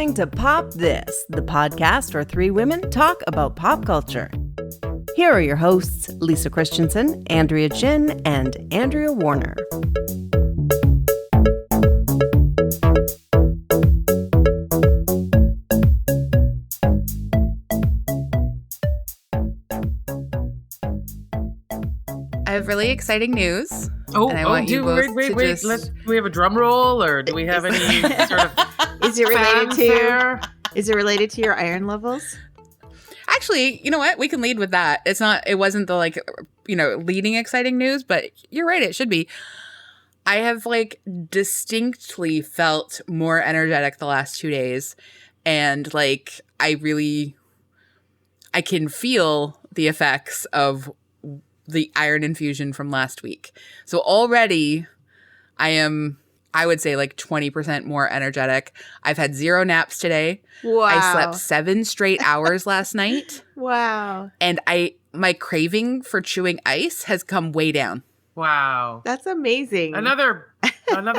listening to Pop This, the podcast where three women talk about pop culture. Here are your hosts, Lisa Christiansen, Andrea Gin, and Andrea Warner. I have really exciting news. Wait. We have a drum roll, or do we have any sort of Is it related to your iron levels? Actually, you know what? We can lead with that. It wasn't the leading exciting news, but you're right, it should be. I have distinctly felt more energetic the last 2 days, and I can feel the effects of the iron infusion from last week. So already I would say 20% more energetic. I've had 0 naps today. Wow. I slept 7 straight hours last night. Wow. And my craving for chewing ice has come way down. Wow. That's amazing. Another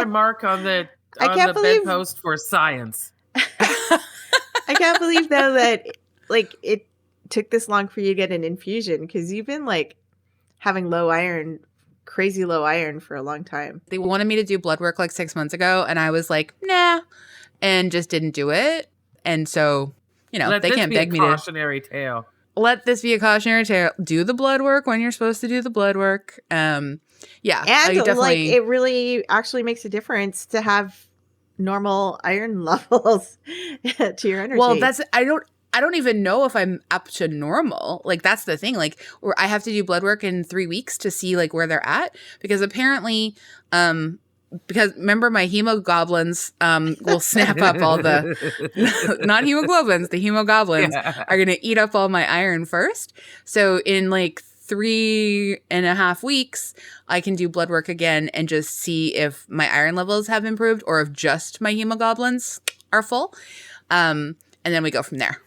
mark on the bedpost for science. I can't believe though that it took this long for you to get an infusion, because you've been having crazy low iron for a long time. They wanted me to do blood work 6 months ago, and I was like, nah, and just didn't do it. And so, they can't beg me to. Cautionary tale. Let this be a cautionary tale. Do the blood work when you're supposed to do the blood work. Yeah. And definitely, it really actually makes a difference to have normal iron levels to your energy. Well, I don't even know if I'm up to normal. That's the thing. Where I have to do blood work in 3 weeks to see where they're at, because apparently, because remember my hemoglobins will snap up all the not hemoglobins, the hemoglobins are going to eat up all my iron first. So in 3.5 weeks, I can do blood work again and just see if my iron levels have improved or if just my hemoglobins are full. And then we go from there.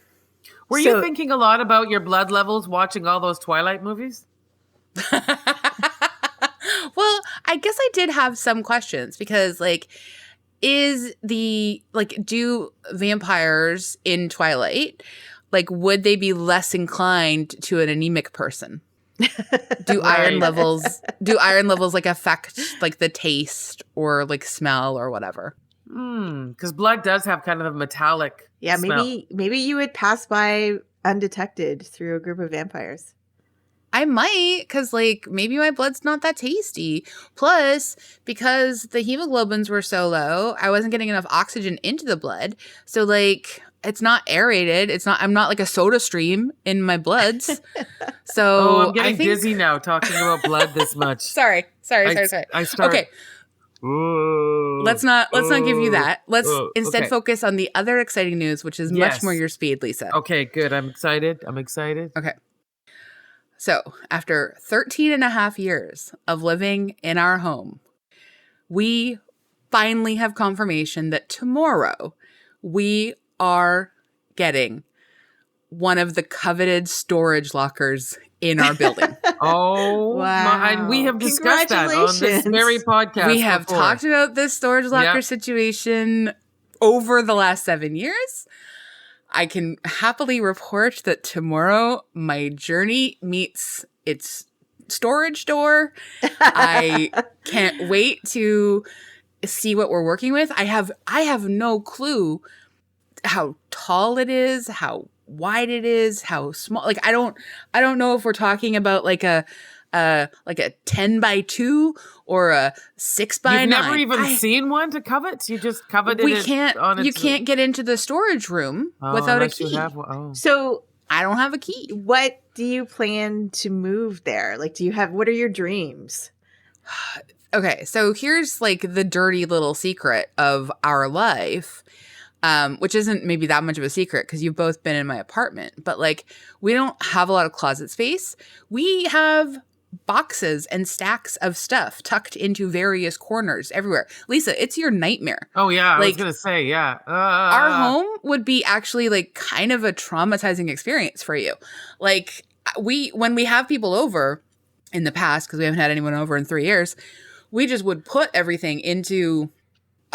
Were you thinking a lot about your blood levels watching all those Twilight movies? Well, I guess I did have some questions, because do vampires in Twilight, would they be less inclined to an anemic person? Do iron levels affect the taste or smell or whatever? Because blood does have kind of a metallic smell. Maybe you would pass by undetected through a group of vampires. I might, because maybe my blood's not that tasty. Plus, because the hemoglobins were so low, I wasn't getting enough oxygen into the blood. So it's not aerated. I'm not a soda stream in my bloods. So I'm getting dizzy now talking about blood this much. Sorry. Okay. Let's not give you that. Let's instead focus on the other exciting news, which is much more your speed, Lisa. Okay, good. I'm excited. Okay. So after 13 and a half years of living in our home, we finally have confirmation that tomorrow we are getting one of the coveted storage lockers in our building. Oh, wow. And we have discussed that on this very podcast. We have talked about this storage locker situation over the last 7 years. I can happily report that tomorrow my journey meets its storage door. I can't wait to see what we're working with. I have no clue how tall it is, how wide it is, how small. I don't know if we're talking about a 10x2 or a 6x9. You've never even seen one to covet? You just coveted it on its... You can't get into the storage room without a key. So I don't have a key. What do you plan to move there? What are your dreams? Okay, so here's the dirty little secret of our life. Which isn't maybe that much of a secret because you've both been in my apartment, but we don't have a lot of closet space. We have boxes and stacks of stuff tucked into various corners everywhere. Lisa, it's your nightmare. Oh yeah, I was gonna say, yeah. Our home would be actually kind of a traumatizing experience for you. When we have people over in the past, because we haven't had anyone over in 3 years, we just would put everything into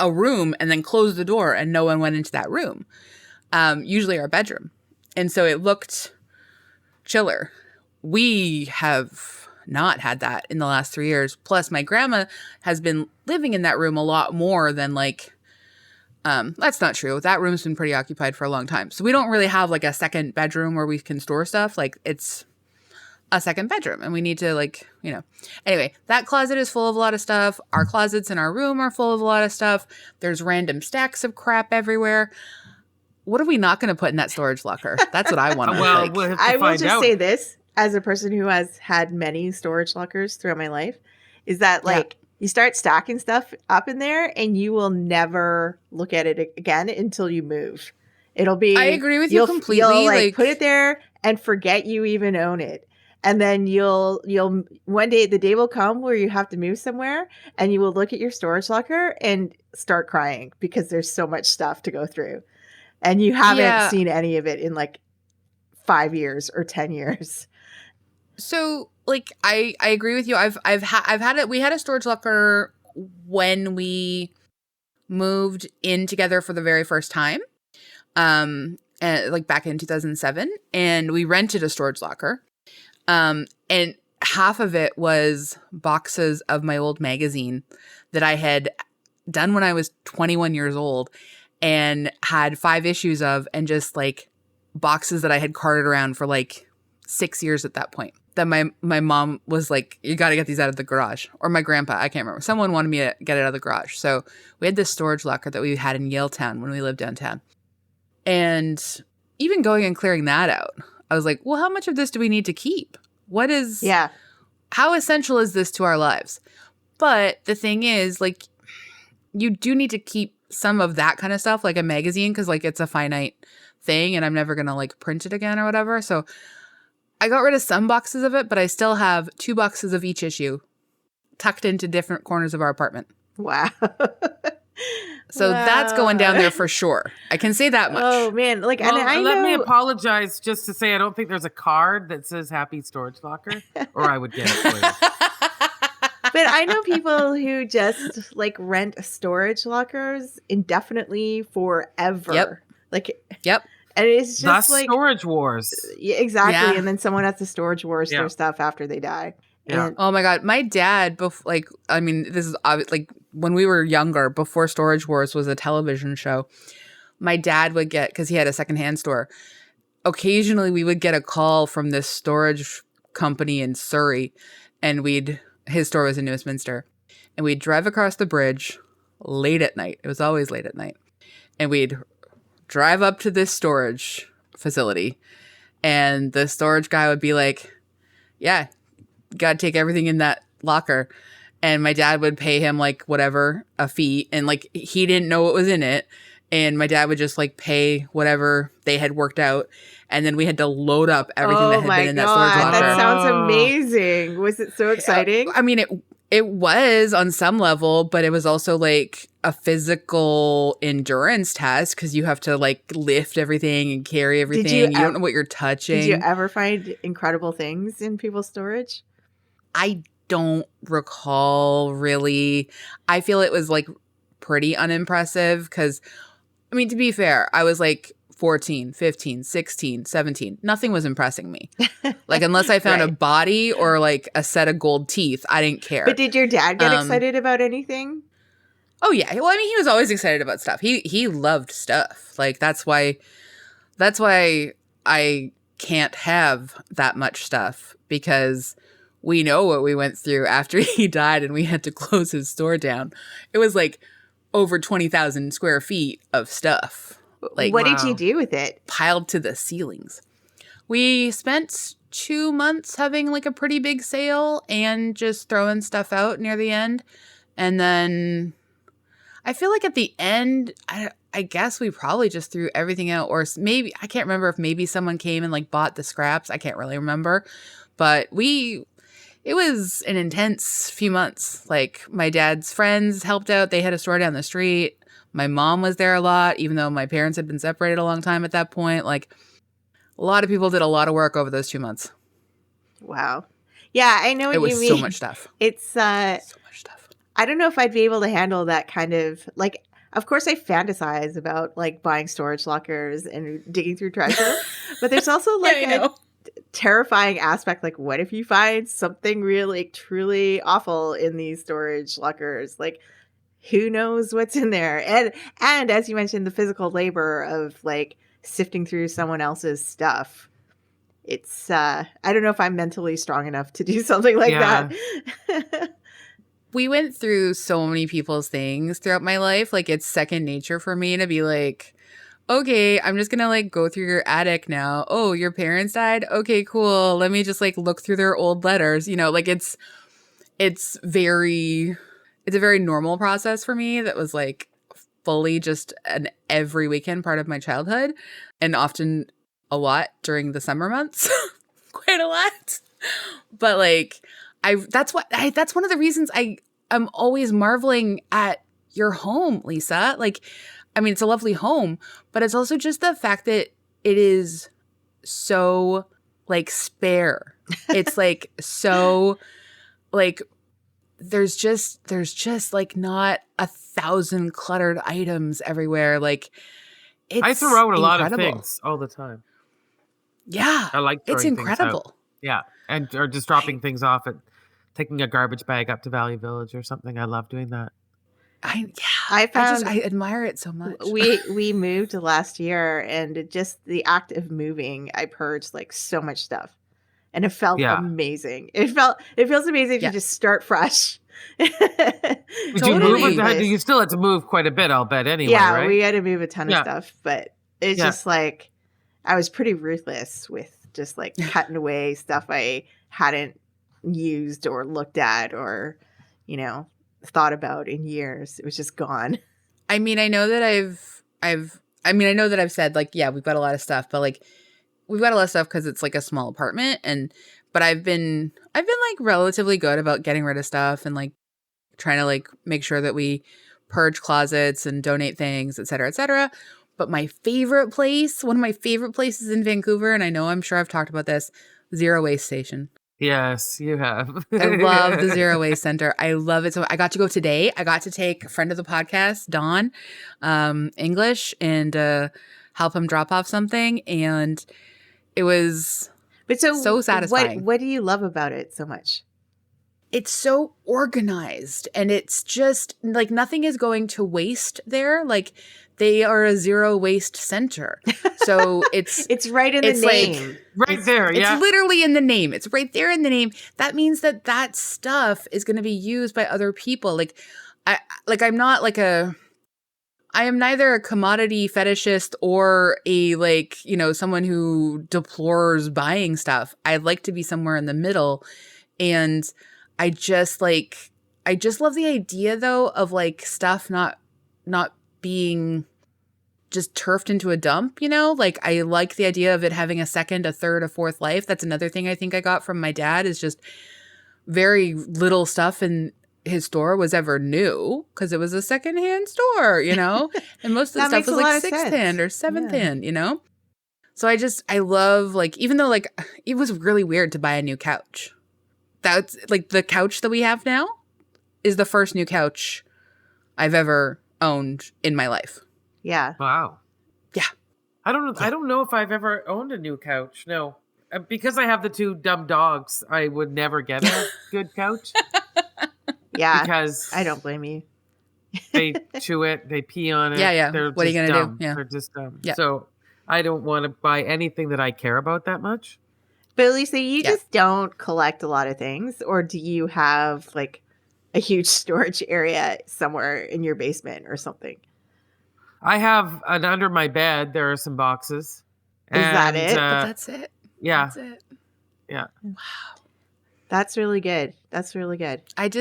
a room and then close the door and no one went into that room. usually our bedroom. And so it looked chiller. We have not had that in the last 3 years. Plus, my grandma has been living in that room a lot more than like, that's not true. That room's been pretty occupied for a long time. So we don't really have like a second bedroom where we can store stuff. Like it's a second bedroom and we need to like, you know, anyway, that closet is full of a lot of stuff. Our closets in our room are full of a lot of stuff. There's random stacks of crap everywhere. What are we not going to put in that storage locker? That's what I want to Well, we'll have to I will find just out. say this, as a person who has had many storage lockers throughout my life, is that like you start stacking stuff up in there and you will never look at it again until you move. It'll be I agree with you completely. You'll like put it there and forget you even own it. And then you'll one day, the day will come where you have to move somewhere and you will look at your storage locker and start crying because there's so much stuff to go through. And you haven't seen any of it in like 5 years or 10 years. So like, I agree with you. I've had it. We had a storage locker when we moved in together for the very first time. And like back in 2007, and we rented a storage locker. And half of it was boxes of my old magazine that I had done when I was 21 years old and had 5 issues of, and just like boxes that I had carted around for like 6 years at that point. That my mom was like, you got to get these out of the garage. Or my grandpa, I can't remember. Someone wanted me to get it out of the garage. So we had this storage locker that we had in Yaletown when we lived downtown. And even going and clearing that out, I was like, well, how much of this do we need to keep? What is, how essential is this to our lives? But the thing is, like, you do need to keep some of that kind of stuff, like a magazine, because like it's a finite thing and I'm never going to like print it again or whatever. So I got rid of some boxes of it, but I still have 2 boxes of each issue tucked into different corners of our apartment. Wow. So that's going down there for sure. I can say that much. Oh man, like, Well, and I let know. me apologize just to say I don't think there's a card that says Happy Storage Locker, or I would get it for you. But I know people who just like rent storage lockers indefinitely forever. Yep. Like, Yep. and it's just The like Storage Wars. Yeah, exactly. Yeah. And then someone has to storage wars their stuff after they die. Yeah. And Oh my God. My dad, this is like when we were younger, before Storage Wars was a television show, my dad would get, because he had a secondhand store, occasionally we would get a call from this storage company in Surrey, and his store was in Westminster, and we'd drive across the bridge late at night. It was always late at night. And we'd drive up to this storage facility, and the storage guy would be like, yeah, got to take everything in that locker. And my dad would pay him like whatever, a fee. And like, he didn't know what was in it. And my dad would just like pay whatever they had worked out. And then we had to load up everything that had been in that storage locker. That sounds amazing. Was it so exciting? I mean, it was on some level, but it was also like a physical endurance test, because you have to like lift everything and carry everything. You don't know what you're touching. Did you ever find incredible things in people's storage? I don't recall really. I feel it was like pretty unimpressive because, I mean, to be fair, I was like 14, 15, 16, 17. Nothing was impressing me. Like, unless I found a body or like a set of gold teeth, I didn't care. But did your dad get excited about anything? Oh yeah. Well, I mean, he was always excited about stuff. He loved stuff. Like, that's why I can't have that much stuff, because we know what we went through after he died and we had to close his store down. It was like over 20,000 square feet of stuff. Like, what did you do with it? Piled to the ceilings. We spent 2 months having like a pretty big sale and just throwing stuff out near the end. And then I feel like at the end, I guess we probably just threw everything out, or maybe, I can't remember if maybe someone came and like bought the scraps. I can't really remember. But it was an intense few months. Like, my dad's friends helped out. They had a store down the street. My mom was there a lot, even though my parents had been separated a long time at that point. Like, a lot of people did a lot of work over those 2 months. Wow. Yeah, I know what you mean. It was so much stuff. It's so much stuff. I don't know if I'd be able to handle that kind of, like, of course I fantasize about like buying storage lockers and digging through treasure, but there's also like a terrifying aspect. Like, what if you find something really truly awful in these storage lockers? Like, who knows what's in there? And as you mentioned, the physical labor of like sifting through someone else's stuff. It's I don't know if I'm mentally strong enough to do something like that. We went through so many people's things throughout my life. Like, it's second nature for me to be like, okay, I'm just gonna like go through your attic now. Oh, your parents died? Okay, cool. Let me just like look through their old letters. You know, like it's a very normal process for me that was like fully just an every weekend part of my childhood, and often a lot during the summer months. Quite a lot. But like that's one of the reasons I'm always marveling at your home, Lisa. Like, I mean, it's a lovely home, but it's also just the fact that it is so like spare. It's like so like there's just like not 1,000 cluttered items everywhere. Like, I throw out a lot of incredible. things all the time. Yeah, I like it's throwing incredible. things out. Yeah, and or just dropping things off and taking a garbage bag up to Valley Village or something. I love doing that. I admire it so much. We moved last year, and just the act of moving, I purged like so much stuff, and it felt amazing. It feels amazing to just start fresh. Did you move? You still had to move quite a bit, I'll bet. Anyway, right? We had to move a ton of stuff, but it's just like I was pretty ruthless with just like cutting away stuff I hadn't used or looked at or, you know, thought about in years. It was just gone. I mean, I know that I've said like, yeah, we've got a lot of stuff, but like we've got a lot of stuff because it's like a small apartment, but I've been like relatively good about getting rid of stuff and like trying to like make sure that we purge closets and donate things, et cetera, et cetera. But one of my favorite places in Vancouver, and I know I'm sure I've talked about this, Zero Waste Station. Yes, you have. I love the Zero Waste Center. I love it. So I got to go today. I got to take a friend of the podcast, Dawn, English, and help him drop off something. And it was so satisfying. What do you love about it so much? It's so organized, and it's just like nothing is going to waste there. Like, they are a zero waste center. So it's right in the name. Right there, yeah. It's literally in the name. It's right there in the name. That means that stuff is going to be used by other people. Like, I'm not like I am neither a commodity fetishist or a like, you know, someone who deplores buying stuff. I'd like to be somewhere in the middle. And I just love the idea though of like stuff not being just turfed into a dump, you know? Like, I like the idea of it having a second, a third, a fourth life. That's another thing I think I got from my dad, is just very little stuff in his store was ever new because it was a secondhand store, you know? And most of the stuff was like sixth hand or seventh hand, you know? So I love, like, even though like it was really weird to buy a new couch. That's like the couch that we have now is the first new couch I've ever owned in my life. Yeah. Wow. Yeah. I don't know if I've ever owned a new couch. No. Because I have the two dumb dogs, I would never get a good couch. Yeah. Because I don't blame you. They chew it, they pee on it. Yeah. They're what are you going to do? Yeah. They're just dumb. Yeah. So I don't want to buy anything that I care about that much. But Lisa, you just don't collect a lot of things, or do you have like a huge storage area somewhere in your basement or something? I have under my bed, there are some boxes. Is that it? But that's it. Yeah. That's it. Yeah. Wow. That's really good. That's really good. I'm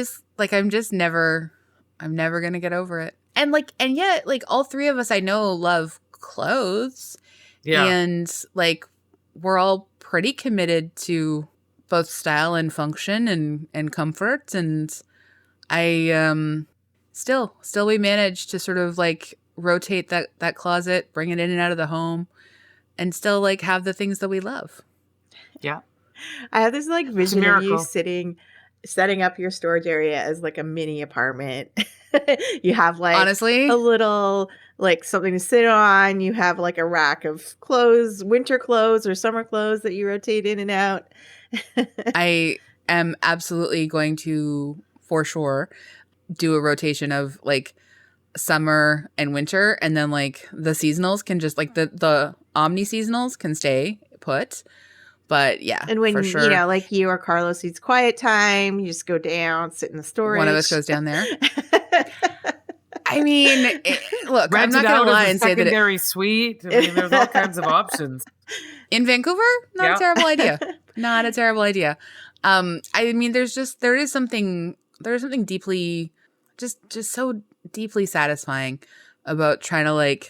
never going to get over it. And yet, like, all three of us I know love clothes. Yeah. And like, we're all pretty committed to both style and function and comfort. And I, still we managed to sort of like rotate that closet, bring it in and out of the home, and still like have the things that we love. Yeah. I have this like vision of you sitting setting up your storage area as like a mini apartment. You have like Honestly, a little like something to sit on. You have like a rack of clothes, winter clothes or summer clothes that you rotate in and out. I am absolutely going to, for sure, do a rotation of like summer and winter, and then like the seasonals can just like the omni seasonals can stay put. But yeah, And when, for sure, you know, like you or Carlos needs quiet time, you just go down, sit in the storage. one of us goes down there. I mean, look, Rent I'm not it going out to lie as a and say that secondary suite. I mean, there's all kinds of options. in Vancouver, not a terrible idea. Not a terrible idea. I mean, there is something deeply, just so deeply satisfying about trying to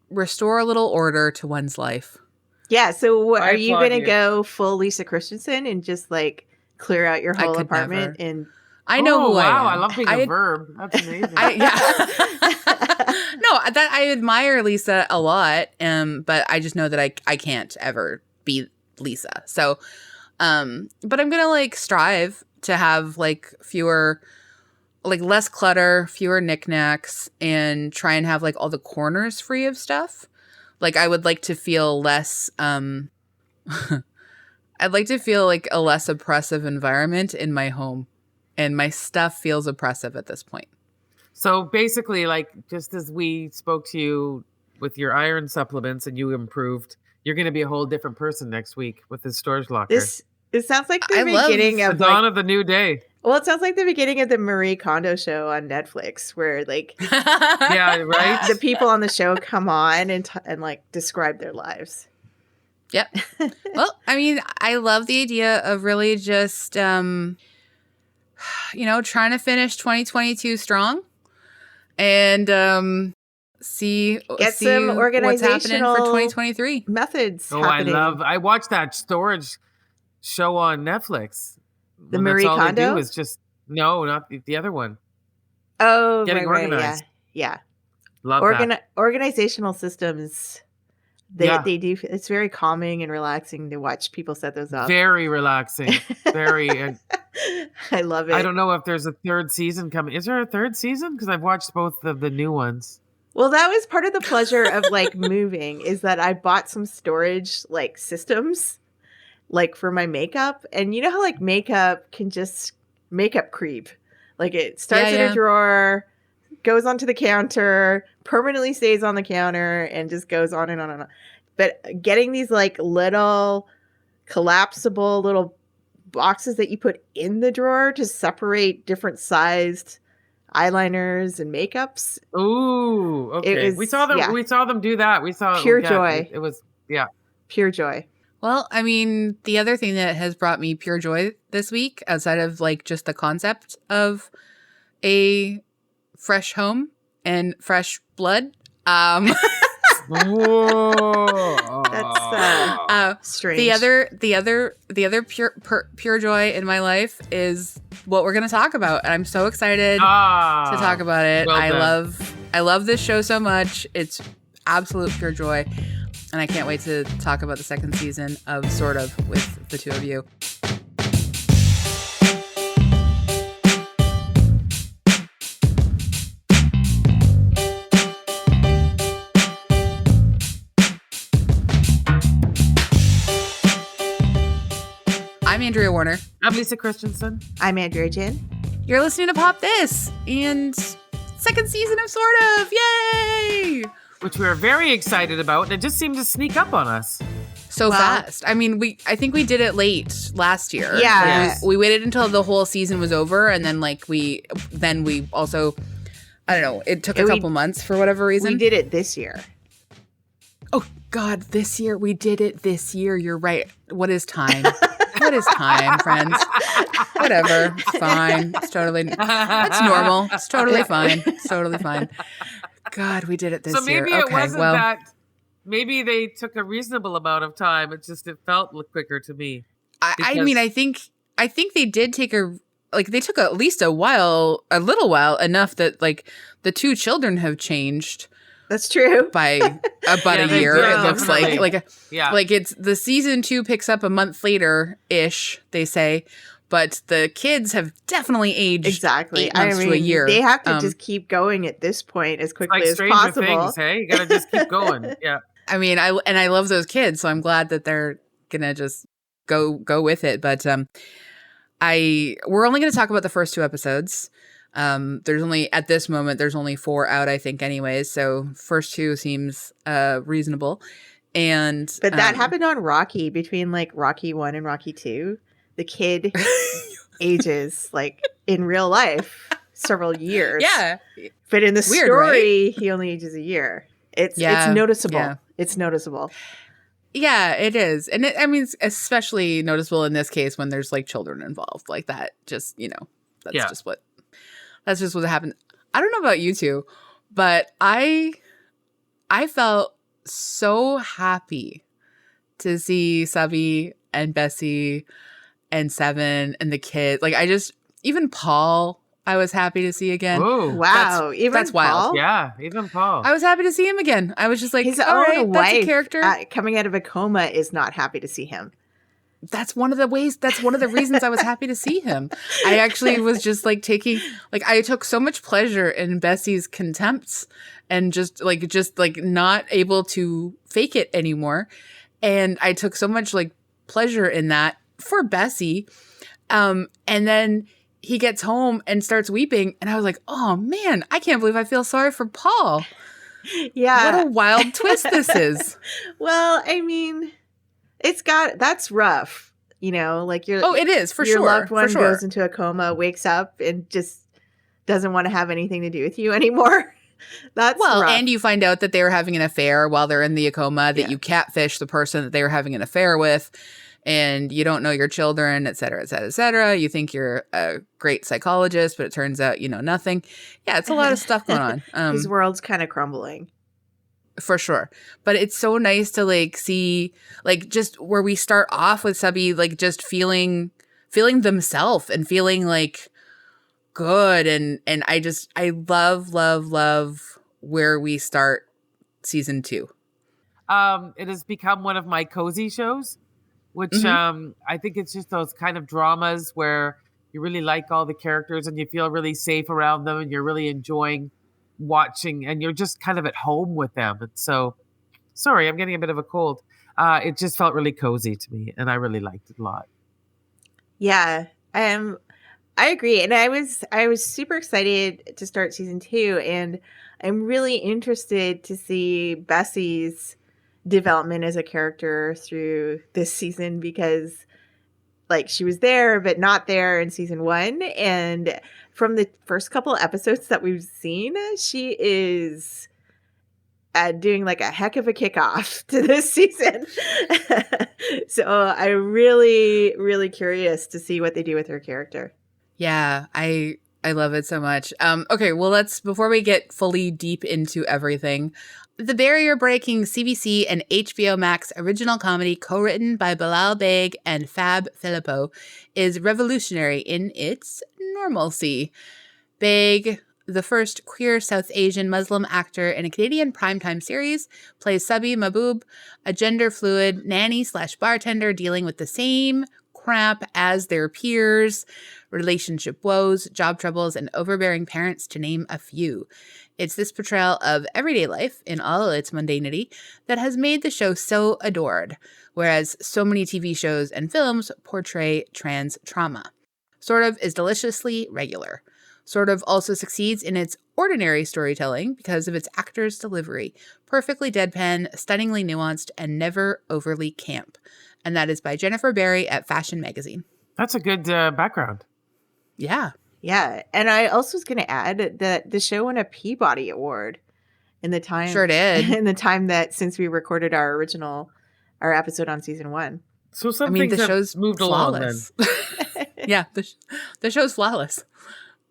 restore a little order to one's life. Yeah. So what, I are you applaud going to you. go full Lisa Christiansen and just like clear out your I whole could apartment? never. And I know who wow, I am. I love being a verb. That's amazing. No, that I admire Lisa a lot, but I just know that I can't ever be Lisa. So, but I'm gonna like strive to have like fewer, like less clutter, fewer knickknacks, and try and have like all the corners free of stuff. Like I would like to feel less. I'd like to feel like a less oppressive environment in my home, and my stuff feels oppressive at this point. So basically, like just as we spoke to you with your iron supplements and you improved, you're going to be a whole different person next week with this storage locker. it sounds like the I love beginning the of dawn like, of the new day. well, it sounds like the beginning of the Marie Kondo show on Netflix, where like Yeah, right? the people on the show come on and like describe their lives. Yep. Well, I mean, I love the idea of really just, trying to finish 2022 strong and see some what's happening for organizational 2023. Methods Oh, happening. I watched that storage show on Netflix. The When Marie that's all they Kondo? do is just, no, not the other one. Oh, Getting right, organized. Yeah. Love that. Organizational systems. They do. It's very calming and relaxing to watch people set those up. Very relaxing. Very. I love it. I don't know if there's a third season coming. Is there a third season? Because I've watched both of the new ones. Well, that was part of the pleasure of like moving, is that I bought some storage like systems like for my makeup. And you know how like makeup can just makeup creep. Like it starts in a drawer, goes onto the counter, permanently stays on the counter, and just goes on and on and on. But getting these like little collapsible little boxes that you put in the drawer to separate different sized eyeliners and makeups. Ooh, okay. We saw them. yeah. We saw them do that. We saw Pure joy. It was Pure joy. Well, I mean, the other thing that has brought me pure joy this week, outside of like just the concept of a fresh home and fresh blood, Whoa. That's strange. the other pure joy in my life is what we're going to talk about, and I'm so excited to talk about it. Well I love this show so much. It's absolute pure joy, and I can't wait to talk about the second season of Sort of with the two of you. I'm Andrea Warner. I'm Lisa Christiansen. I'm Andrea Gin. You're listening to Pop This and second season of Sort of. Yay! Which we were very excited about, and it just seemed to sneak up on us. So fast. I mean, I think we did it late last year. Yeah. Yes. We waited until the whole season was over, and then we also, I don't know, it took a couple months for whatever reason. We did it this year. Oh God, this year we did it this year. You're right. What is time? What is time, friends? Whatever. It's fine. It's totally, that's normal. It's totally fine. It's totally fine. God, we did it this year. So maybe it wasn't that. Maybe they took a reasonable amount of time. It felt quicker to me. I mean, I think they did take they took at least a little while, enough that like the two children have changed. That's true. by about a year. It looks like it's the season 2 picks up a month later ish, they say, but the kids have definitely aged exactly 8 months to a year. They have to just keep going at this point as quickly as Stranger possible. Things, hey, you gotta just keep going. Yeah. I mean, I love those kids, so I'm glad that they're gonna just go with it. But we're only gonna talk about the first 2 episodes. There's only at this moment there's only 4 out, I think, anyways. So first 2 seems reasonable. But that happened on Rocky, between like Rocky 1 and Rocky 2. The kid ages like in real life several years. Yeah. But in the story, right? he only ages a year. It's noticeable. Yeah. It's noticeable. Yeah, it is. And it's especially noticeable in this case when there's like children involved like that. Just, that's just what happened. I don't know about you two, but I felt so happy to see Subby and Bessie and Seven and the kid. Like even Paul, I was happy to see again. Whoa. Wow. That's wild. Paul? Yeah, even Paul. I was happy to see him again. I was just like, his all own right, wife, that's a character. Coming out of a coma is not happy to see him. That's one of the reasons I was happy to see him. I actually was just like I took so much pleasure in Bessie's contempts and just not able to fake it anymore. And I took so much like pleasure in that for Bessie. And then he gets home and starts weeping. And I was like, oh man, I can't believe I feel sorry for Paul. Yeah. What a wild twist this is. Well, I mean, that's rough, like it is for your sure. loved one for sure. goes into a coma, wakes up and just doesn't want to have anything to do with you anymore. That's rough. And you find out that they were having an affair while they're in the coma, that you catfish the person that they were having an affair with, and you don't know your children, et cetera, et cetera, et cetera. You think you're a great psychologist, but it turns out you know nothing. Yeah, it's a lot of stuff going on. His world's kind of crumbling. For sure. But it's so nice to like see like just where we start off with Subby like just feeling themselves and feeling like good, and I love where we start season 2. It has become one of my cozy shows, which I think it's just those kind of dramas where you really like all the characters and you feel really safe around them and you're really enjoying watching and you're just kind of at home with them. And so, sorry, I'm getting a bit of a cold. It just felt really cozy to me and I really liked it a lot. Yeah. I agree. And I was super excited to start season 2, and I'm really interested to see Bessie's development as a character through this season, because like she was there but not there in season 1, and from the first couple episodes that we've seen, she is doing like a heck of a kickoff to this season. So I'm really, really curious to see what they do with her character. Yeah, I love it so much. Okay, well, before we get fully deep into everything, the barrier-breaking CBC and HBO Max original comedy co-written by Bilal Baig and Fab Filippo is revolutionary in its normalcy. Baig, the first queer South Asian Muslim actor in a Canadian primetime series, plays Subby Mahboob, a gender-fluid nanny/bartender dealing with the same crap as their peers, relationship woes, job troubles, and overbearing parents, to name a few. It's this portrayal of everyday life in all its mundanity that has made the show so adored, whereas so many TV shows and films portray trans trauma. Sort of is deliciously regular. Sort of also succeeds in its ordinary storytelling because of its actors' delivery, perfectly deadpan, stunningly nuanced, and never overly camp. And that is by Jennifer Barry at Fashion Magazine. That's a good background. Yeah. Yeah. And I also was going to add that the show won a Peabody Award in the time. Sure did. In the time that since we recorded our episode on season 1. So the show's moved flawless. along then. Yeah. The show's flawless.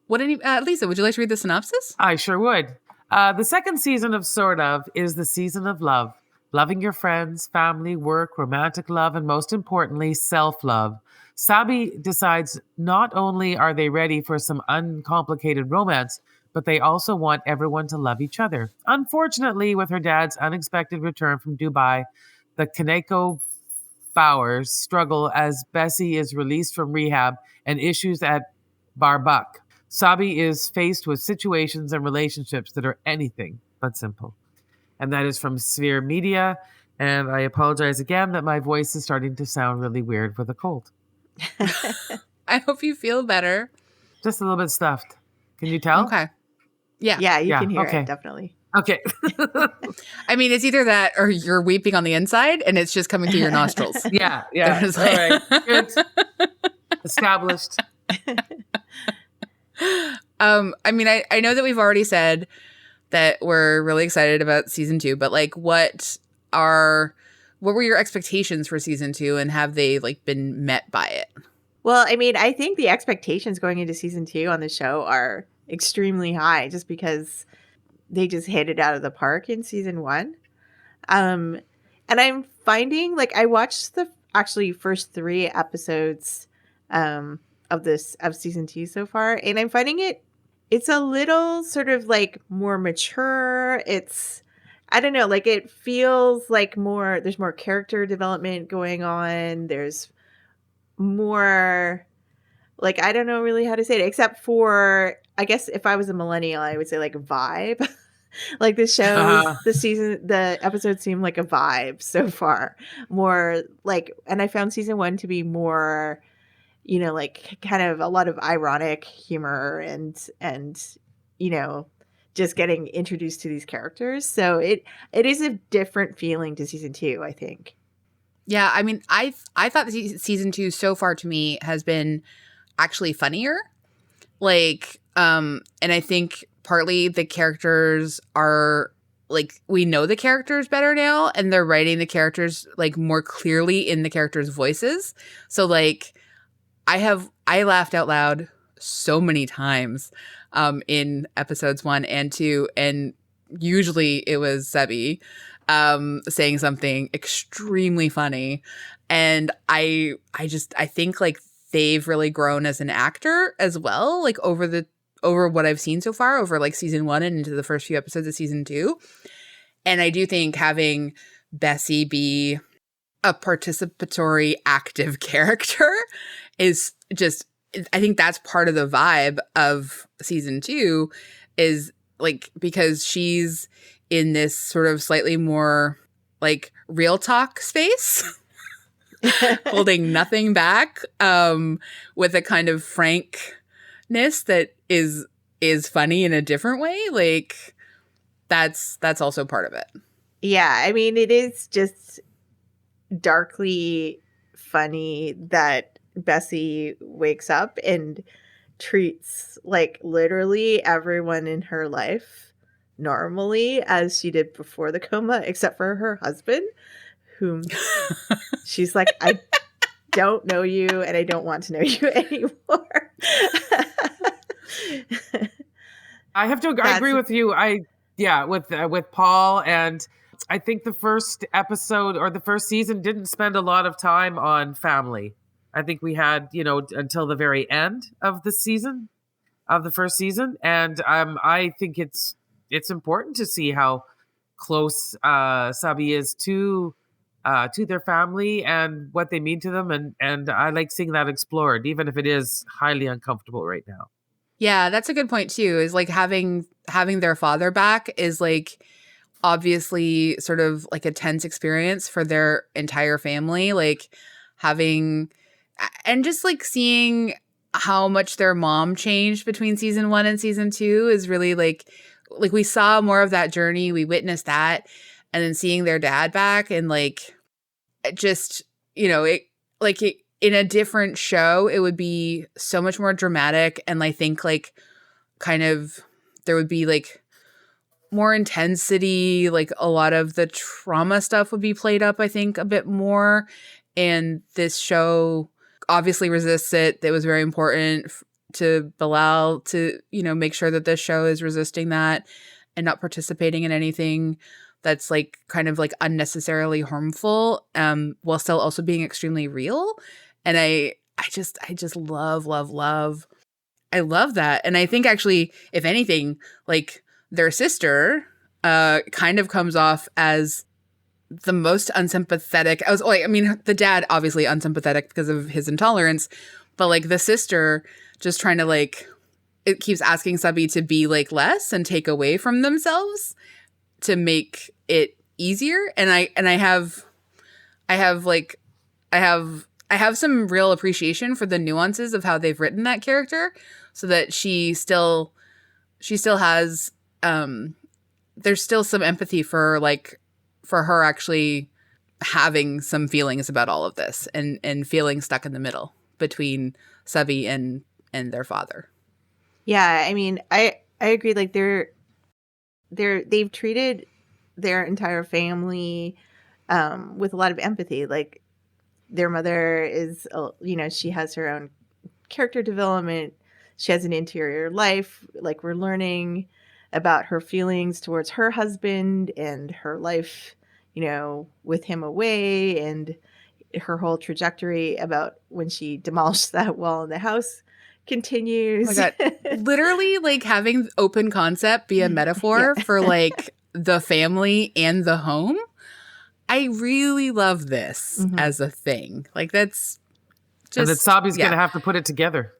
Lisa, would you like to read the synopsis? I sure would. The second season of Sort of is the season of love. Loving your friends, family, work, romantic love, and most importantly, self-love. Subby decides not only are they ready for some uncomplicated romance, but they also want everyone to love each other. Unfortunately, with her dad's unexpected return from Dubai, the Kaneko Bowers struggle as Bessie is released from rehab and issues at Barbuk. Sabi is faced with situations and relationships that are anything but simple. And that is from Sphere Media. And I apologize again that my voice is starting to sound really weird with a cold. I hope you feel better. Just a little bit stuffed. Can you tell? Okay. Yeah. Yeah, you can hear it, definitely. Okay. I mean, it's either that or you're weeping on the inside and it's just coming through your nostrils. Yeah. All right. Good. Established. I mean, I know that we've already said that we're really excited about season 2, but like what were your expectations for season 2 and have they like been met by it? Well, I mean, I think the expectations going into season 2 on the show are extremely high just because they just hit it out of the park in season 1. And I'm finding like I watched the actually first 3 episodes of season 2 so far, and I'm finding it's a little sort of like more mature. I don't know, like it feels like there's more character development going on. There's more, like, I don't know really how to say it, except for, I guess if I was a millennial, I would say like vibe. Like the show, the episodes seem like a vibe so far. More like, and I found season 1 to be more, you know, like kind of a lot of ironic humor and, you know, just getting introduced to these characters. So it is a different feeling to season 2, I think. Yeah, I mean, I thought season 2 so far to me has been actually funnier. Like, and I think partly the characters are like, we know the characters better now and they're writing the characters like more clearly in the characters' voices. So like I laughed out loud so many times in episodes 1 and 2, and usually it was Sebi saying something extremely funny. And I think like they've really grown as an actor as well, like over what I've seen so far, over like season 1 and into the first few episodes of season 2. And I do think having Bessie be a participatory, active character is just, I think that's part of the vibe of season 2 is like, because she's in this sort of slightly more like real talk space, holding nothing back, with a kind of frankness that is funny in a different way. Like that's also part of it. Yeah, I mean, it is just darkly funny that Bessie wakes up and treats like literally everyone in her life normally as she did before the coma, except for her husband, whom she's like, I don't know you and I don't want to know you anymore. I have to I agree with you. With Paul, and I think the first episode or the first season didn't spend a lot of time on family. I think we had, until the very end of the season, of the first season. And I think it's important to see how close Sabi is to their family and what they mean to them. And I like seeing that explored, even if it is highly uncomfortable right now. Yeah, that's a good point too, is like having their father back is like obviously sort of like a tense experience for their entire family. Like having, and just like seeing how much their mom changed between season 1 and season 2 is really like we saw more of that journey. We witnessed that. And then seeing their dad back and like, just, in a different show, it would be so much more dramatic. And I think like kind of there would be like more intensity, like a lot of the trauma stuff would be played up, I think, a bit more. And this show obviously resists it. It was very important to Bilal to, make sure that this show is resisting that and not participating in anything that's like kind of like unnecessarily harmful, while still also being extremely real. And I just love love that. And I think actually, if anything, like their sister kind of comes off as the most unsympathetic. The dad obviously unsympathetic because of his intolerance, but like the sister just trying to like, it keeps asking Subby to be like less and take away from themselves to make it easier. And I have some real appreciation for the nuances of how they've written that character, so that she still has there's still some empathy for her actually having some feelings about all of this and feeling stuck in the middle between Subby and their father. Yeah, I mean, I agree. Like they've treated their entire family with a lot of empathy. Like their mother is, she has her own character development. She has an interior life. Like we're learning about her feelings towards her husband and her life, with him away, and her whole trajectory about when she demolished that wall in the house continues. Oh my God. Literally, like having open concept be a metaphor for like the family and the home. I really love this as a thing. Like that's just. And that Sabi's going to have to put it together.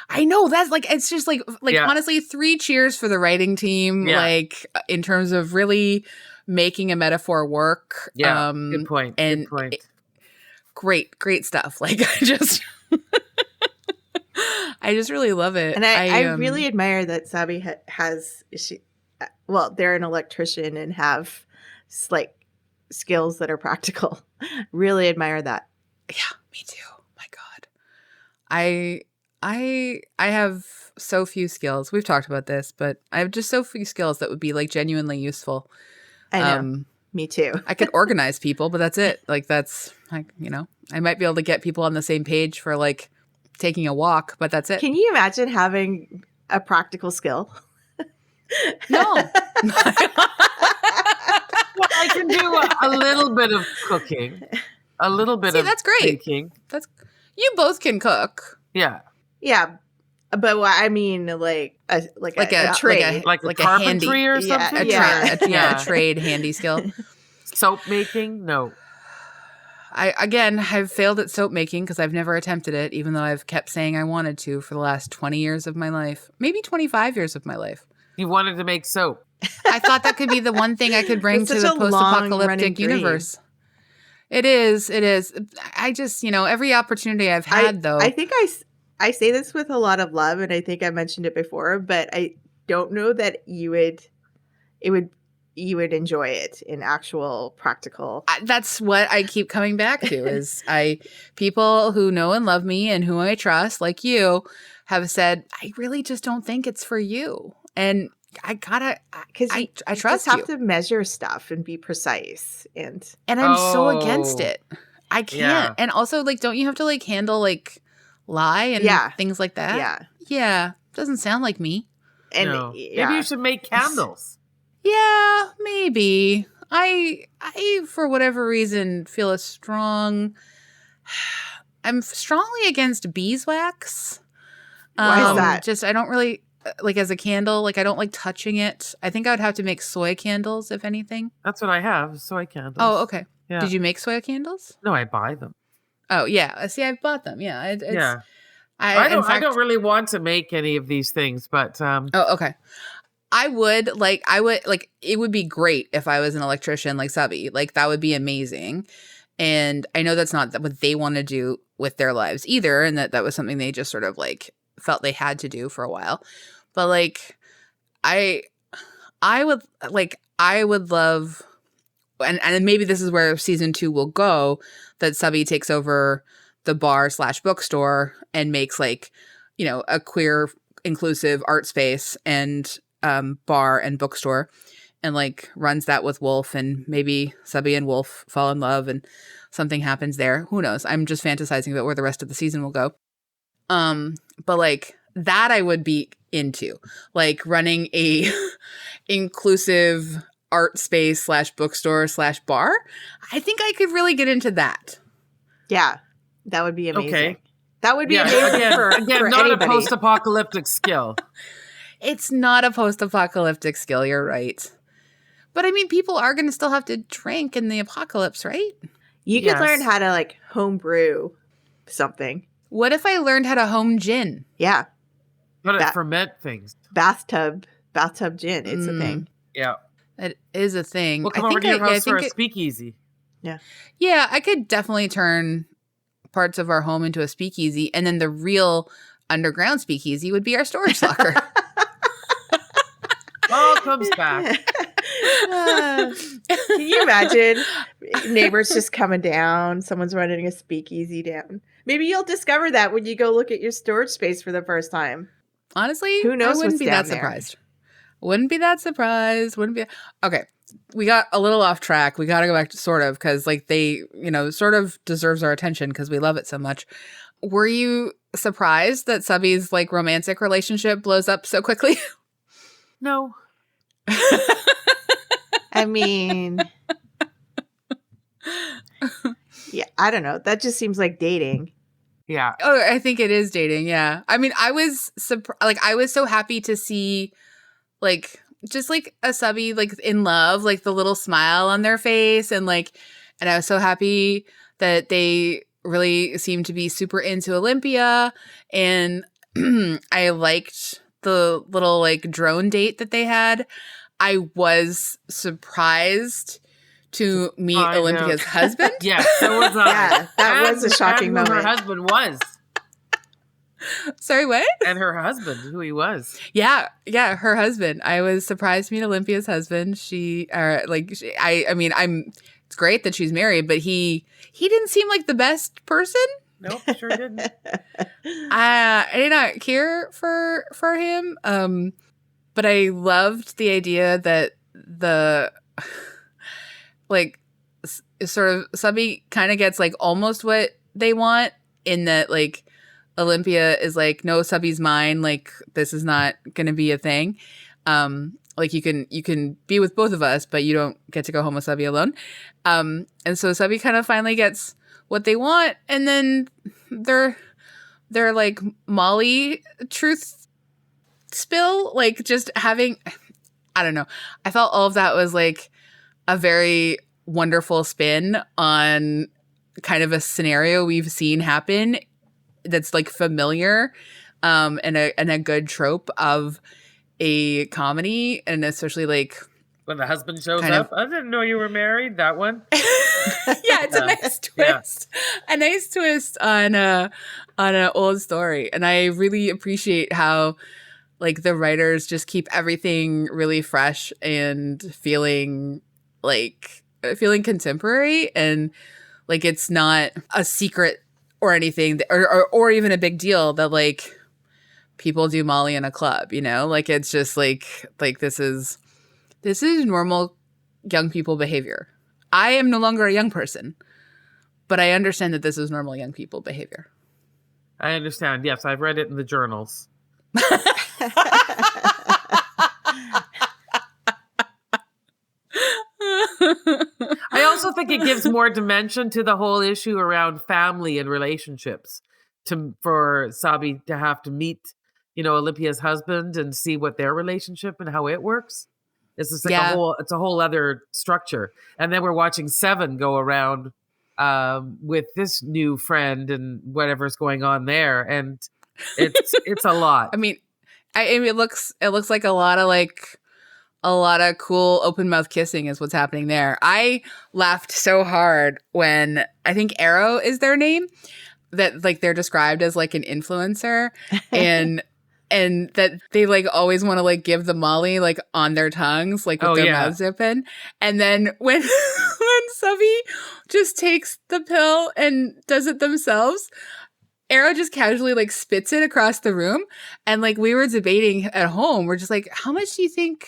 I know, that's like, it's just like honestly, 3 cheers for the writing team. Yeah. Like in terms of really making a metaphor work. Yeah. Good point. And good point. Great stuff. Like I just really love it. And I really admire that Sabi they're an electrician and have like skills that are practical. Really admire that. Yeah, me too. My God. I have so few skills. We've talked about this, but I have just so few skills that would be like genuinely useful. I know. Me too. I could organize people, but that's it. Like that's like, I might be able to get people on the same page for like taking a walk, but that's it. Can you imagine having a practical skill? No. Well, I can do a little bit of cooking, a little bit of that's great. baking. You both can cook. Yeah. Yeah. But I mean, like a trade, like a carpentry or something. A trade handy skill. Soap making? No. I've failed at soap making because I've never attempted it, even though I've kept saying I wanted to for the last 20 years of my life, maybe 25 years of my life. You wanted to make soap. I thought that could be the one thing I could bring to the post-apocalyptic universe. It is. I just, every opportunity I've had, though. I think I say this with a lot of love, and I think I mentioned it before, but I don't know that you would enjoy it in actual practical. That's what I keep coming back to is people who know and love me and who I trust, like you, have said, I really just don't think it's for you. And I gotta, because I trust you. You have to measure stuff and be precise. And I'm so against it. I can't. Yeah. And also, like, don't you have to like handle like lie and things like that? Yeah. Yeah. Doesn't sound like me. And no. Maybe you should make candles. Yeah, maybe. I for whatever reason feel I'm strongly against beeswax. Why is that? Just I don't really like as a candle, like I don't like touching it. I think I would have to make soy candles if anything. That's what I have, soy candles. Oh, okay. Yeah. Did you make soy candles? No, I buy them. Oh, yeah. See, I've bought them. Yeah. I don't really want to make any of these things, but Oh, okay. it would be great if I was an electrician like Sabi. Like that would be amazing. And I know that's not what they want to do with their lives either. And that was something they just sort of like felt they had to do for a while. But like, I would love, and maybe this is where season 2 will go, that Sabi takes over the bar/bookstore and makes like, a queer inclusive art space and bar and bookstore, and like runs that with Wolf, and maybe Sabi and Wolf fall in love and something happens there. Who knows? I'm just fantasizing about where the rest of the season will go. But like that I would be into, like running a inclusive art space /bookstore/bar. I think I could really get into that. Yeah, that would be amazing. Okay. That would be amazing for not anybody. a post-apocalyptic skill. It's not a post-apocalyptic skill. You're right. But I mean, people are going to still have to drink in the apocalypse, right? You could learn how to like home brew something. What if I learned how to home gin? Yeah. How to ferment things. Bathtub gin. It's a thing. Yeah. It is a thing. We'll come over to your house for a speakeasy. Yeah. Yeah, I could definitely turn parts of our home into a speakeasy, and then the real underground speakeasy would be our storage locker. All comes back. Can you imagine neighbors just coming down? Someone's running a speakeasy down. Maybe you'll discover that when you go look at your storage space for the first time. Honestly, who knows? I wouldn't be that surprised. Wouldn't be that surprised. Wouldn't be. Okay, we got a little off track. We got to go back to sort of, because like they, sort of deserves our attention because we love it so much. Were you surprised that Subby's like romantic relationship blows up so quickly? No. I mean, yeah, I don't know. That just seems like dating. Yeah. Oh, I think it is dating. Yeah. I mean, I was I was so happy to see, like, just like a Subby like in love, like the little smile on their face, and I was so happy that they really seemed to be super into Olympia, and I liked the little like drone date that they had. I was surprised to meet Olympia's husband. Yeah, so was I. Yeah, that was a shocking moment. Her husband was. Sorry, what? And her husband, who he was. Yeah, her husband. I was surprised to meet Olympia's husband. I mean, it's great that she's married, but he didn't seem like the best person. Nope, sure didn't. I did not care for him. But I loved the idea that the like sort of Subby kind of gets like almost what they want, in that like Olympia is like, no, Subby's mine. Like, this is not going to be a thing. Like you can be with both of us, but you don't get to go home with Subby alone. And so Subby kind of finally gets what they want, and then their like Molly truth spill, like just having, I don't know. I felt all of that was like a very wonderful spin on kind of a scenario we've seen happen that's like familiar, and a good trope of a comedy, and especially like when the husband shows up. I didn't know you were married. That one. Yeah, it's a nice twist. Yeah. A nice twist on an old story, and I really appreciate how like the writers just keep everything really fresh and feeling contemporary, and like it's not a secret or anything, or even a big deal that like people do Molly in a club, like it's just like this is normal young people behavior. I am no longer a young person, but I understand that this is normal young people behavior. I understand. Yes, I've read it in the journals. I also think it gives more dimension to the whole issue around family and relationships, for Subby to have to meet, Olympia's husband and see what their relationship and how it works. It's just like it's a whole other structure. And then we're watching Seven go around with this new friend and whatever's going on there, and it's a lot. I mean, it looks like a lot of cool open mouth kissing is what's happening there. I laughed so hard when, I think Arrow is their name, that like they're described as like an influencer, and that they like always want to like give the Molly like on their tongues, like with their mouths open. And then when Subby just takes the pill and does it themselves, Arrow just casually like spits it across the room. And like we were debating at home, we're just like, how much do you think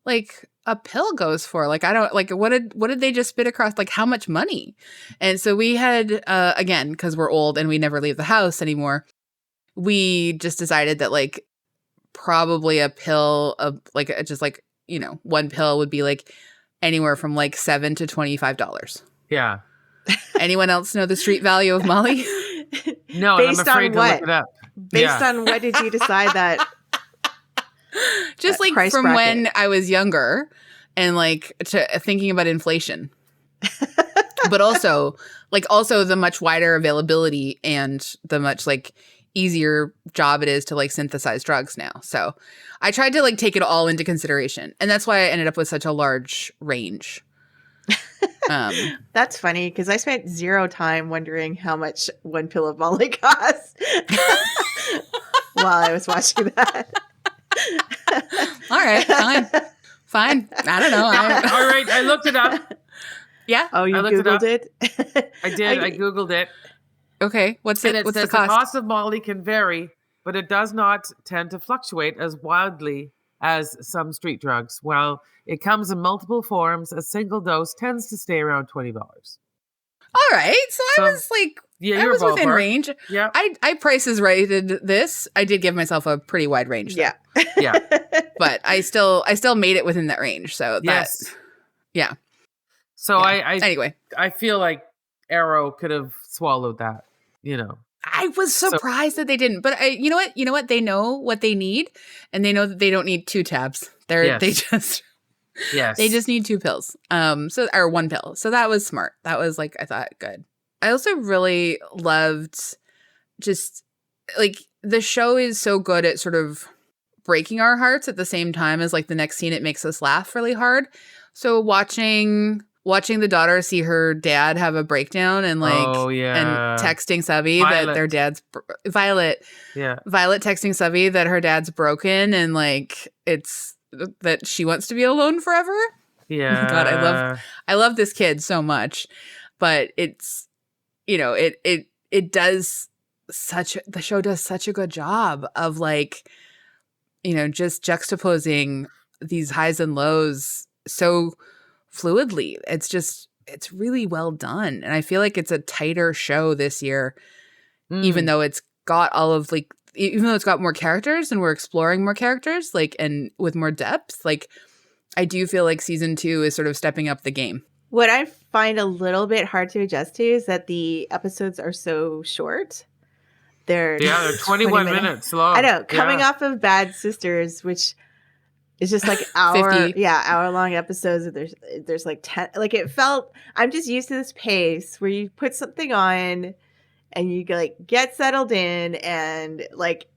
like a pill goes for? Like, I don't like, what did they just spit across? Like, how much money? And so we had, again, because we're old and we never leave the house anymore, we just decided that like probably a pill of like, just like, one pill would be like anywhere from like $7 to $25. Yeah. Anyone else know the street value of Molly? No, and I'm afraid to look it up. Based on what did you decide that? Just like from bracket? When I was younger and like thinking about inflation. But also the much wider availability and the much like easier job it is to like synthesize drugs now. So I tried to like take it all into consideration. And that's why I ended up with such a large range. That's funny because I spent 0 time wondering how much one pill of Molly cost while I was watching that. All right, fine. I don't know. All right, I looked it up. Yeah. Oh, you Googled it? I did. I Googled it. Okay. What's the cost? The cost of Molly can vary, but it does not tend to fluctuate as wildly as some street drugs. While it comes in multiple forms, a single dose tends to stay around $20. All right. So I was like, I was within range. Yeah. I prices rated this. I did give myself a pretty wide range. Yeah. Yeah. But I still made it within that range. So yes. Yeah. So yeah. Anyway, I feel like Arrow could have swallowed that, you know. I was surprised that they didn't, but you know what? They know what they need, and they know that they don't need 2 tabs. They just need 2 pills. Or 1 pill. So that was smart. That was like, I thought, good. I also really loved just like the show is so good at sort of breaking our hearts at the same time as like the next scene it makes us laugh really hard. So watching the daughter see her dad have a breakdown and like and texting Subby that their dad's Violet texting Subby that her dad's broken and like it's that she wants to be alone forever. Yeah. God, I love this kid so much. But it's it does the show does such a good job of like just juxtaposing these highs and lows so fluidly. It's really well done. And I feel like it's a tighter show this year, even though it's got even though it's got more characters and we're exploring more characters, like, and with more depth, like, I do feel like season 2 is sort of stepping up the game. What I find a little bit hard to adjust to is that the episodes are so short. They're 21 minutes long. I know, coming off of Bad Sisters, which is just like hour-long episodes. There's like 10. Like it felt. I'm just used to this pace where you put something on, and you like get settled in, and like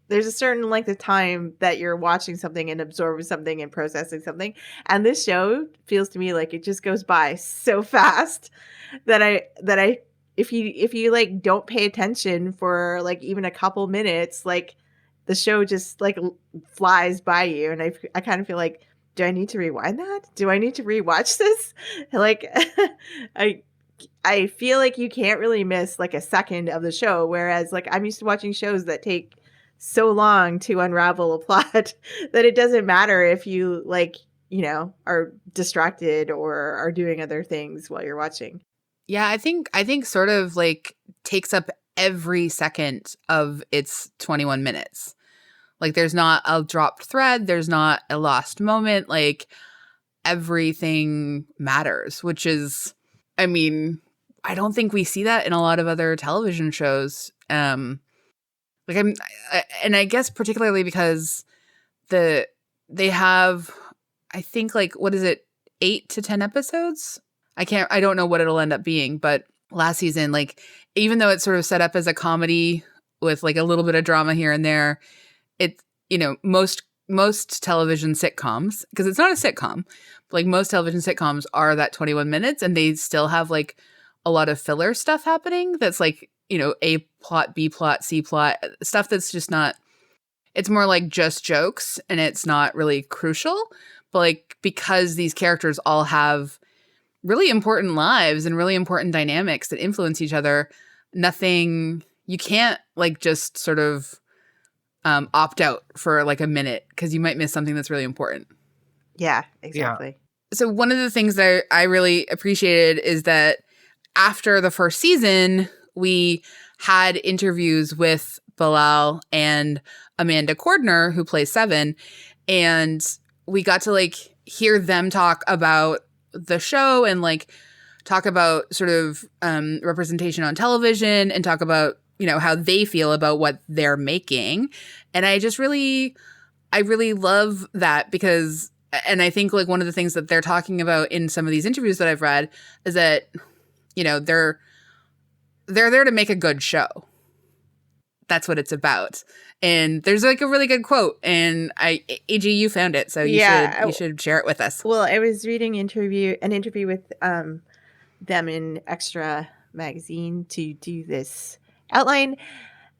there's a certain length of time that you're watching something and absorbing something and processing something. And this show feels to me like it just goes by so fast that I if you like don't pay attention for like even a couple minutes, like the show just like flies by you. And I kind of feel like, do I need to rewind that? Do I need to rewatch this? Like I feel like you can't really miss like a second of the show. Whereas like I'm used to watching shows that take so long to unravel a plot that it doesn't matter if you like, are distracted or are doing other things while you're watching. Yeah, I think sort of like takes up every second of its 21 minutes. Like there's not a dropped thread, there's not a lost moment, like everything matters, which is, I mean, I don't think we see that in a lot of other television shows. And I guess particularly because they have, I think like, what is it, 8 to 10 episodes? I don't know what it'll end up being, but last season, like, even though it's sort of set up as a comedy with like a little bit of drama here and there, it, most television sitcoms, because it's not a sitcom, but like most television sitcoms are that 21 minutes and they still have like a lot of filler stuff happening that's like, A plot, B plot, C plot, stuff that's just not, it's more like just jokes and it's not really crucial. But like, because these characters all have really important lives and really important dynamics that influence each other, you can't like just sort of opt out for like a minute because you might miss something that's really important. Yeah, exactly. Yeah. So one of the things that I really appreciated is that after the first season, we had interviews with Bilal and Amanda Cordner, who plays Seven, and we got to like hear them talk about the show and like talk about sort of representation on television and talk about, you know, how they feel about what they're making. And I really love that because, and I think like one of the things that they're talking about in some of these interviews that I've read is that, you know, they're there to make a good show. That's what it's about. And there's like a really good quote, and AG, you found it, so you should share it with us. Well, I was reading an interview with them in Extra magazine to do this outline,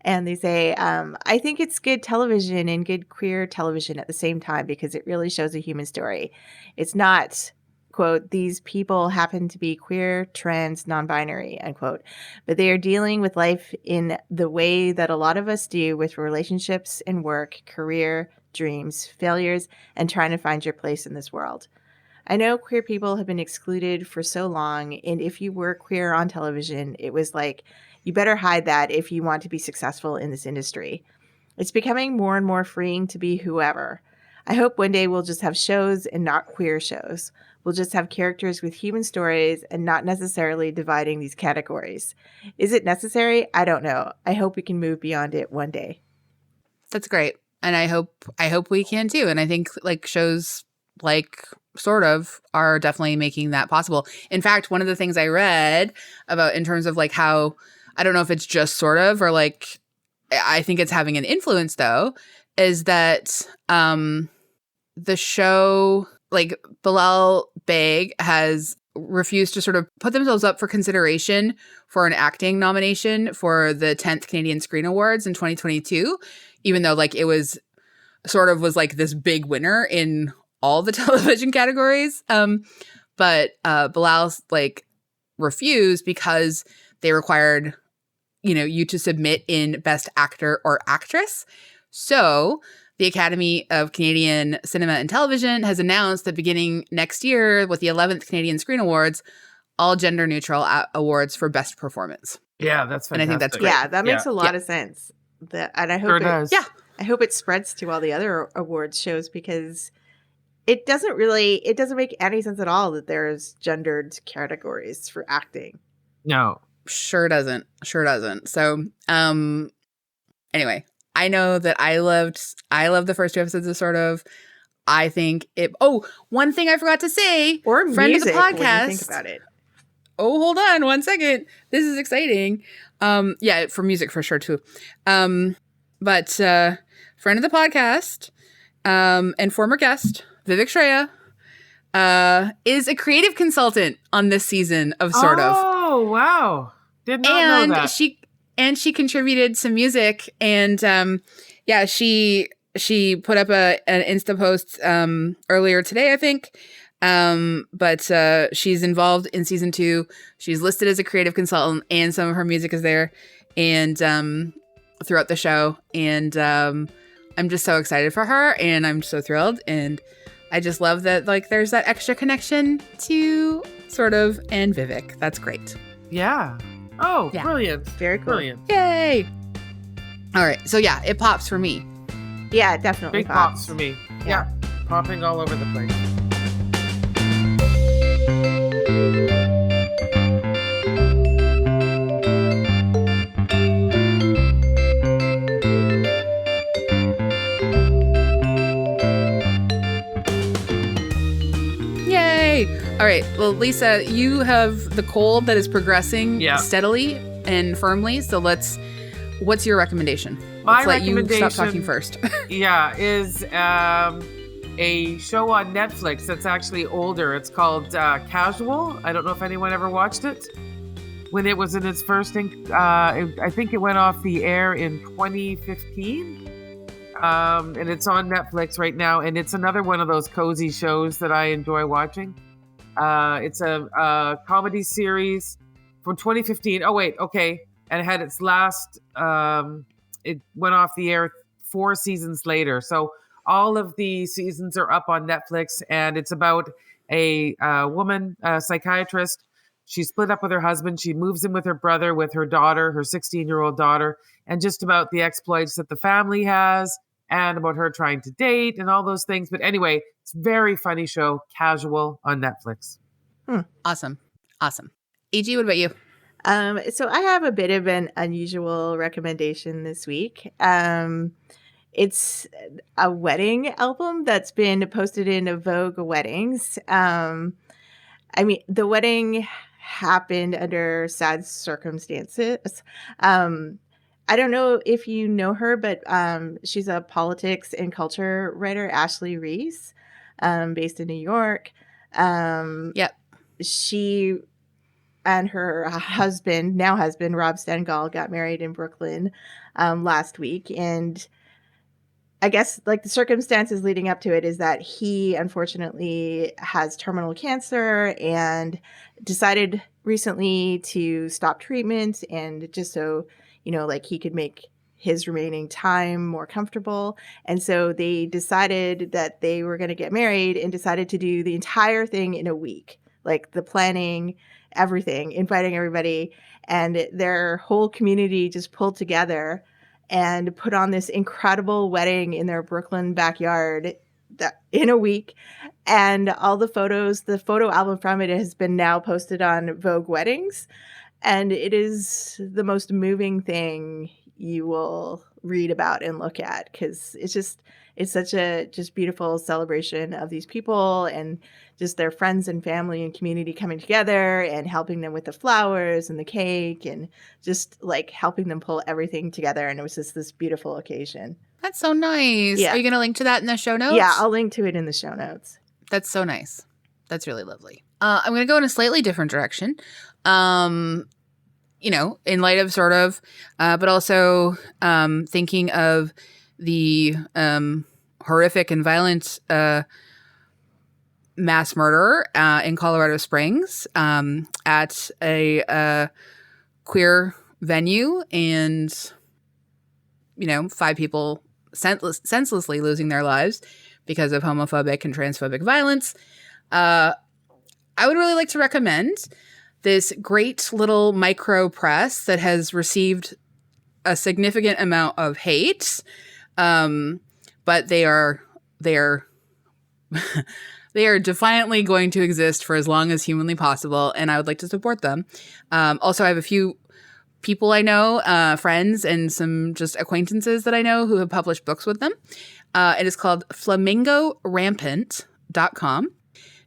and they say, I think it's good television and good queer television at the same time because it really shows a human story. It's not, quote, these people happen to be queer, trans, non-binary, unquote, but they are dealing with life in the way that a lot of us do with relationships and work, career, dreams, failures, and trying to find your place in this world. I know queer people have been excluded for so long, and if you were queer on television, it was like, you better hide that if you want to be successful in this industry. It's becoming more and more freeing to be whoever. I hope one day we'll just have shows and not queer shows. We'll just have characters with human stories and not necessarily dividing these categories. Is it necessary? I don't know. I hope we can move beyond it one day. That's great. And I hope we can too. And I think like shows like Sort of are definitely making that possible. In fact, one of the things I read about in terms of like how, I don't know if it's just Sort of or like, I think it's having an influence though, is that the show, like Bilal Baig has refused to sort of put themselves up for consideration for an acting nomination for the 10th Canadian Screen Awards in 2022, even though like it was sort of was like this big winner in all the television categories. But Bilal's like refused because they required, you know, you to submit in Best Actor or Actress. So the Academy of Canadian Cinema and Television has announced that beginning next year with the 11th Canadian Screen Awards, all gender neutral awards for best performance. Yeah, that's fantastic. And I think that's great. Yeah, that makes a lot of sense. And I hope Sure does. Yeah. I hope it spreads to all the other awards shows because it doesn't make any sense at all that there's gendered categories for acting. No. Sure doesn't. So, anyway, I know that I loved the first two episodes of Sort of. I think one thing I forgot to say. Or friend music, of the podcast. when you think about it. Oh, hold on 1 second. This is exciting. Yeah, for music for sure too. But friend of the podcast, and former guest, Vivek Shreya, is a creative consultant on this season of Sort of. Oh, wow. Did not know that. She contributed some music, and she put up an Insta post earlier today, I think. But she's involved in season 2. She's listed as a creative consultant, and some of her music is there, and throughout the show. And I'm just so excited for her, and I'm so thrilled, and I just love that like there's that extra connection to Sort of and Vivek. That's great. Yeah. Oh, yeah. Brilliant. Very cool. Brilliant. Yay. All right. So yeah, it pops for me. Yeah, definitely. Big pops for me. Yeah. Popping all over the place. All right. Well, Lisa, you have the cold that is progressing steadily and firmly. So what's your recommendation? My let's recommendation, let you stop talking first. is a show on Netflix that's actually older. It's called Casual. I don't know if anyone ever watched it. When it was in its first, I think it went off the air in 2015. And it's on Netflix right now. And it's another one of those cozy shows that I enjoy watching. It's a comedy series from 2015. Oh, wait. Okay. And it had its last, it went off the air 4 seasons later. So all of the seasons are up on Netflix, and it's about a woman, a psychiatrist. She split up with her husband. She moves in with her brother, with her daughter, her 16-year-old daughter, and just about the exploits that the family has and about her trying to date and all those things. But anyway, it's a very funny show, Casual, on Netflix. Awesome. Awesome. AG, what about you? So I have a bit of an unusual recommendation this week. It's a wedding album that's been posted in Vogue Weddings. I mean, the wedding happened under sad circumstances. I don't know if you know her, but she's a politics and culture writer, Ashley Reese, based in New York. Yep. She and her husband, Rob Stengall, got married in Brooklyn last week. And I guess like the circumstances leading up to it is that he unfortunately has terminal cancer and decided recently to stop treatment, and just so, you know, like he could make his remaining time more comfortable. And so they decided that they were going to get married and decided to do the entire thing in a week, like the planning, everything, inviting everybody, and their whole community just pulled together and put on this incredible wedding in their Brooklyn backyard in a week. And all the photos, the photo album from it has been now posted on Vogue Weddings. And it is the most moving thing you will read about and look at, because it's such a just beautiful celebration of these people and just their friends and family and community coming together and helping them with the flowers and the cake and just like helping them pull everything together. And it was just this beautiful occasion. That's so nice. Yeah. Are you going to link to that in the show notes? Yeah, I'll link to it in the show notes. That's so nice. That's really lovely. I'm going to go in a slightly different direction. You know, in light of sort of, but also thinking of the horrific and violent mass murder in Colorado Springs at a queer venue, and, you know, 5 people senselessly losing their lives because of homophobic and transphobic violence. I would really like to recommend this great little micro press that has received a significant amount of hate, but they are they are defiantly going to exist for as long as humanly possible, and I would like to support them. Also, I have a few people I know, friends, and some just acquaintances that I know who have published books with them. It is called flamingorampant.com.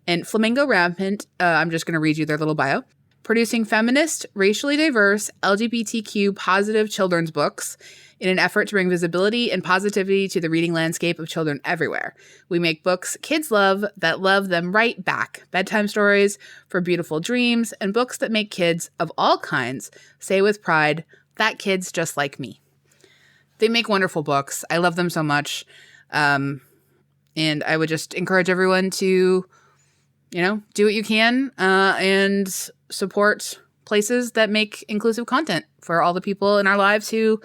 And Flamingo Rampant, I'm just going to read you their little bio. Producing feminist, racially diverse, LGBTQ positive children's books in an effort to bring visibility and positivity to the reading landscape of children everywhere. We make books kids love that love them right back. Bedtime stories for beautiful dreams, and books that make kids of all kinds say with pride, that kid's just like me. They make wonderful books. I love them so much. And I would just encourage everyone to, you know, do what you can and support places that make inclusive content for all the people in our lives who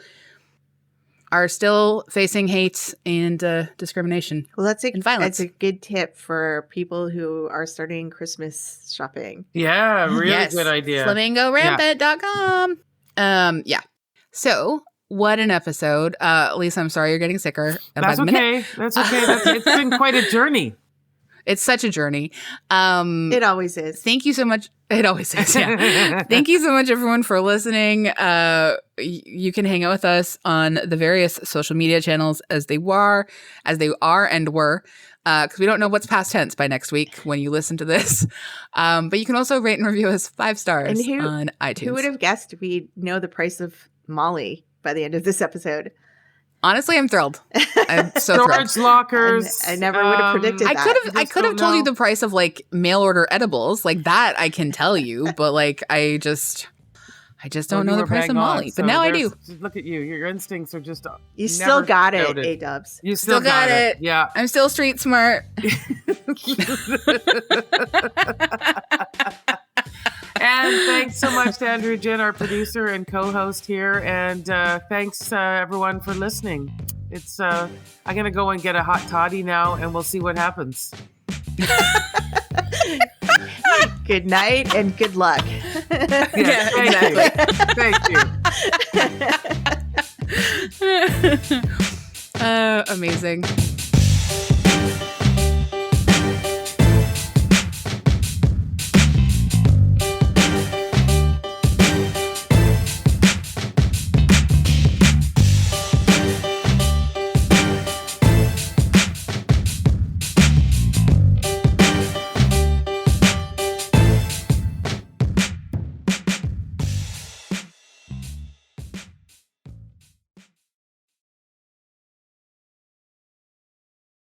are still facing hate and discrimination. Well, and violence. That's a good tip for people who are starting Christmas shopping. Yeah, really good idea. FlamingoRampant.com. Yeah. So, what an episode. Lisa, I'm sorry you're getting sicker. That's okay. That's okay. It's been quite a journey. It's such a journey. It always is. Thank you so much. It always is, yeah. Thank you so much, everyone, for listening. You can hang out with us on the various social media channels as they are and were, because we don't know what's past tense by next week when you listen to this. But you can also rate and review us 5 stars on iTunes. Who would have guessed we'd know the price of Molly by the end of this episode? Honestly, I'm thrilled. I'm so Storage thrilled. I lockers. never would have predicted that. I could have told you the price of like mail order edibles, like that I can tell you, but like I just don't know the price of Molly. But now I do. Look at you. Your instincts are just you still got it, A-dubs. You still got it. Yeah. I'm still street smart. And thanks so much to Andrea Gin, our producer and co-host here. And thanks everyone for listening. It's I'm gonna go and get a hot toddy now, and we'll see what happens. Good night and good luck. Yeah, thank you. Amazing.